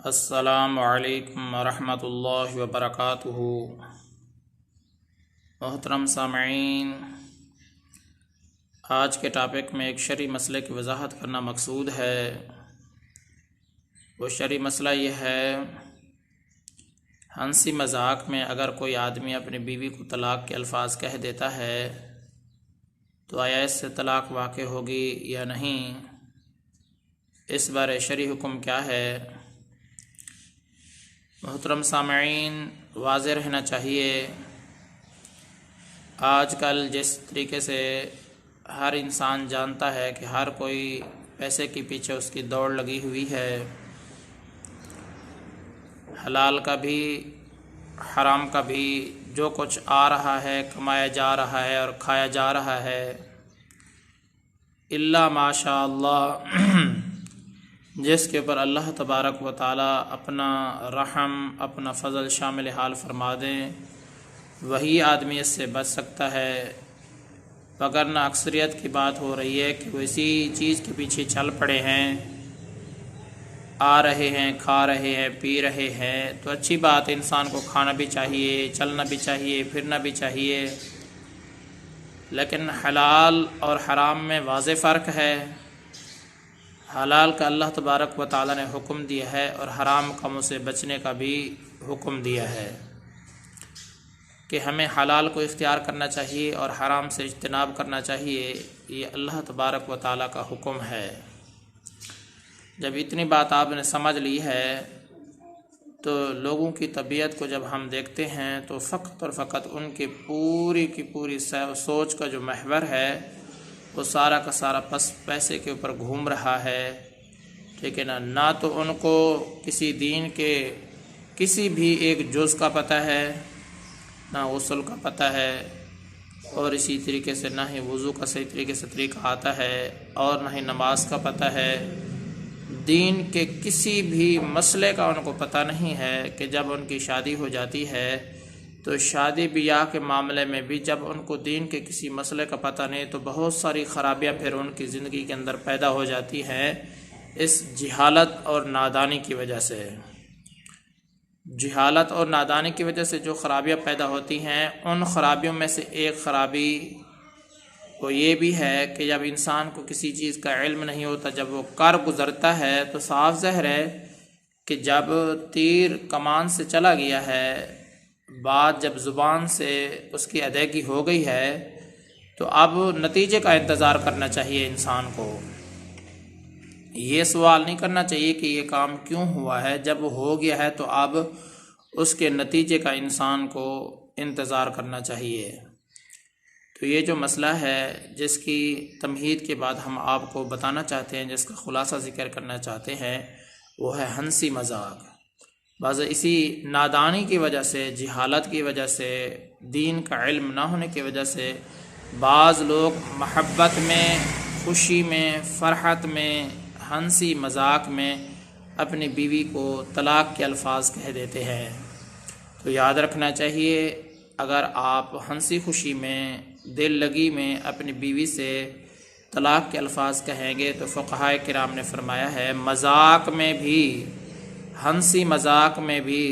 السلام علیکم ورحمۃ اللہ وبرکاتہ۔ محترم سامعین، آج کے ٹاپک میں ایک شرعی مسئلے کی وضاحت کرنا مقصود ہے۔ وہ شرعی مسئلہ یہ ہے، ہنسی مذاق میں اگر کوئی آدمی اپنی بیوی کو طلاق کے الفاظ کہہ دیتا ہے تو آیا اس سے طلاق واقع ہوگی یا نہیں؟ اس بارے شرعی حکم کیا ہے؟ محترم سامعین، واضح رہنا چاہیے، آج کل جس طریقے سے ہر انسان جانتا ہے کہ ہر کوئی پیسے کے پیچھے اس کی دوڑ لگی ہوئی ہے، حلال کا بھی حرام کا بھی، جو کچھ آ رہا ہے کمایا جا رہا ہے اور کھایا جا رہا ہے، الا ماشاء اللہ جس کے اوپر اللہ تبارک و تعالیٰ اپنا رحم اپنا فضل شامل حال فرما دیں، وہی آدمی اس سے بچ سکتا ہے، وگرنہ اکثریت کی بات ہو رہی ہے کہ وہ اسی چیز کے پیچھے چل پڑے ہیں، آ رہے ہیں، کھا رہے ہیں، پی رہے ہیں۔ تو اچھی بات، انسان کو کھانا بھی چاہیے، چلنا بھی چاہیے، پھرنا بھی چاہیے، لیکن حلال اور حرام میں واضح فرق ہے۔ حلال کا اللہ تبارک و تعالیٰ نے حکم دیا ہے اور حرام کاموں سے بچنے کا بھی حکم دیا ہے کہ ہمیں حلال کو اختیار کرنا چاہیے اور حرام سے اجتناب کرنا چاہیے، یہ اللہ تبارک و تعالیٰ کا حکم ہے۔ جب اتنی بات آپ نے سمجھ لی ہے تو لوگوں کی طبیعت کو جب ہم دیکھتے ہیں تو فقط اور فقط ان کی پوری سوچ کا جو محور ہے وہ سارا کا سارا پیسے کے اوپر گھوم رہا ہے، ٹھیک ہے نا؟ نہ تو ان کو کسی دین کے کسی بھی ایک جز کا پتہ ہے، نہ غسل کا پتہ ہے، اور اسی طریقے سے نہ ہی وضو کا صحیح طریقے سے طریقہ آتا ہے، اور نہ ہی نماز کا پتہ ہے۔ دین کے کسی بھی مسئلے کا ان کو پتہ نہیں ہے کہ جب ان کی شادی ہو جاتی ہے تو شادی بیاہ کے معاملے میں بھی جب ان کو دین کے کسی مسئلے کا پتہ نہیں تو بہت ساری خرابیاں پھر ان کی زندگی کے اندر پیدا ہو جاتی ہیں، اس جہالت اور نادانی کی وجہ سے۔ جہالت اور نادانی کی وجہ سے جو خرابیاں پیدا ہوتی ہیں، ان خرابیوں میں سے ایک خرابی وہ یہ بھی ہے کہ جب انسان کو کسی چیز کا علم نہیں ہوتا، جب وہ کر گزرتا ہے تو صاف ظاہر ہے کہ جب تیر کمان سے چلا گیا ہے، بات جب زبان سے اس کی ادائیگی ہو گئی ہے تو اب نتیجے کا انتظار کرنا چاہیے انسان کو۔ یہ سوال نہیں کرنا چاہیے کہ یہ کام کیوں ہوا ہے، جب وہ ہو گیا ہے تو اب اس کے نتیجے کا انسان کو انتظار کرنا چاہیے۔ تو یہ جو مسئلہ ہے جس کی تمہید کے بعد ہم آپ کو بتانا چاہتے ہیں، جس کا خلاصہ ذکر کرنا چاہتے ہیں، وہ ہے ہنسی مذاق۔ بعض اسی نادانی کی وجہ سے، جہالت کی وجہ سے، دین کا علم نہ ہونے کی وجہ سے بعض لوگ محبت میں، خوشی میں، فرحت میں، ہنسی مذاق میں اپنی بیوی کو طلاق کے الفاظ کہہ دیتے ہیں۔ تو یاد رکھنا چاہیے، اگر آپ ہنسی خوشی میں، دل لگی میں اپنی بیوی سے طلاق کے الفاظ کہیں گے تو فقہائے کرام نے فرمایا ہے مذاق میں بھی، ہنسی مذاق میں بھی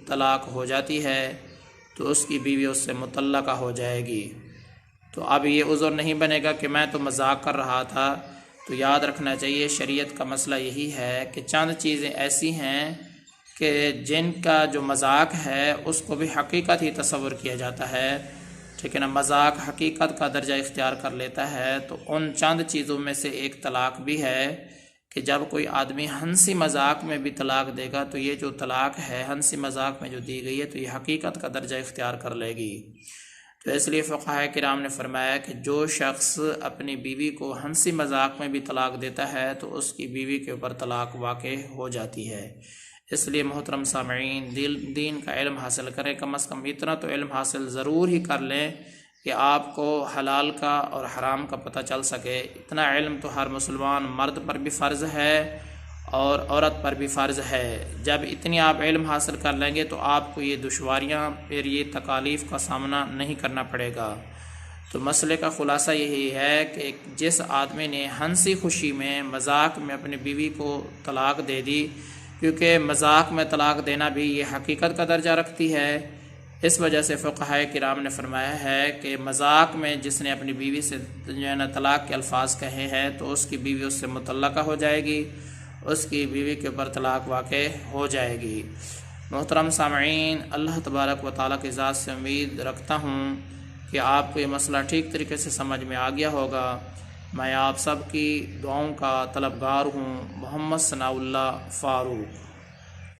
طلاق ہو جاتی ہے تو اس کی بیوی اس سے مطلقہ ہو جائے گی۔ تو اب یہ عذر نہیں بنے گا کہ میں تو مذاق کر رہا تھا۔ تو یاد رکھنا چاہیے، شریعت کا مسئلہ یہی ہے کہ چند چیزیں ایسی ہیں کہ جن کا جو مذاق ہے اس کو بھی حقیقت ہی تصور کیا جاتا ہے، ٹھیک ہے نا؟ مذاق حقیقت کا درجہ اختیار کر لیتا ہے، تو ان چند چیزوں میں سے ایک طلاق بھی ہے کہ جب کوئی آدمی ہنسی مذاق میں بھی طلاق دے گا تو یہ جو طلاق ہے ہنسی مذاق میں جو دی گئی ہے تو یہ حقیقت کا درجہ اختیار کر لے گی۔ تو اس لیے فقہائے کرام نے فرمایا کہ جو شخص اپنی بیوی کو ہنسی مذاق میں بھی طلاق دیتا ہے تو اس کی بیوی کے اوپر طلاق واقع ہو جاتی ہے۔ اس لیے محترم سامعین، دین کا علم حاصل کریں، کم از کم اتنا تو علم حاصل ضرور ہی کر لیں کہ آپ کو حلال کا اور حرام کا پتہ چل سکے۔ اتنا علم تو ہر مسلمان مرد پر بھی فرض ہے اور عورت پر بھی فرض ہے۔ جب اتنی آپ علم حاصل کر لیں گے تو آپ کو یہ دشواریاں، پھر یہ تکالیف کا سامنا نہیں کرنا پڑے گا۔ تو مسئلے کا خلاصہ یہی ہے کہ جس آدمی نے ہنسی خوشی میں، مذاق میں اپنی بیوی کو طلاق دے دی، کیونکہ مذاق میں طلاق دینا بھی یہ حقیقت کا درجہ رکھتی ہے۔ اس وجہ سے فقہائے کرام نے فرمایا ہے کہ مذاق میں جس نے اپنی بیوی سے جو ہے نا طلاق کے الفاظ کہے ہیں تو اس کی بیوی اس سے مطلقہ ہو جائے گی، اس کی بیوی کے اوپر طلاق واقع ہو جائے گی۔ محترم سامعین، اللہ تبارک و تعالیٰ کی ذات سے امید رکھتا ہوں کہ آپ کو یہ مسئلہ ٹھیک طریقے سے سمجھ میں آ گیا ہوگا۔ میں آپ سب کی دعاؤں کا طلبگار ہوں۔ محمد ثناء اللہ فاروق۔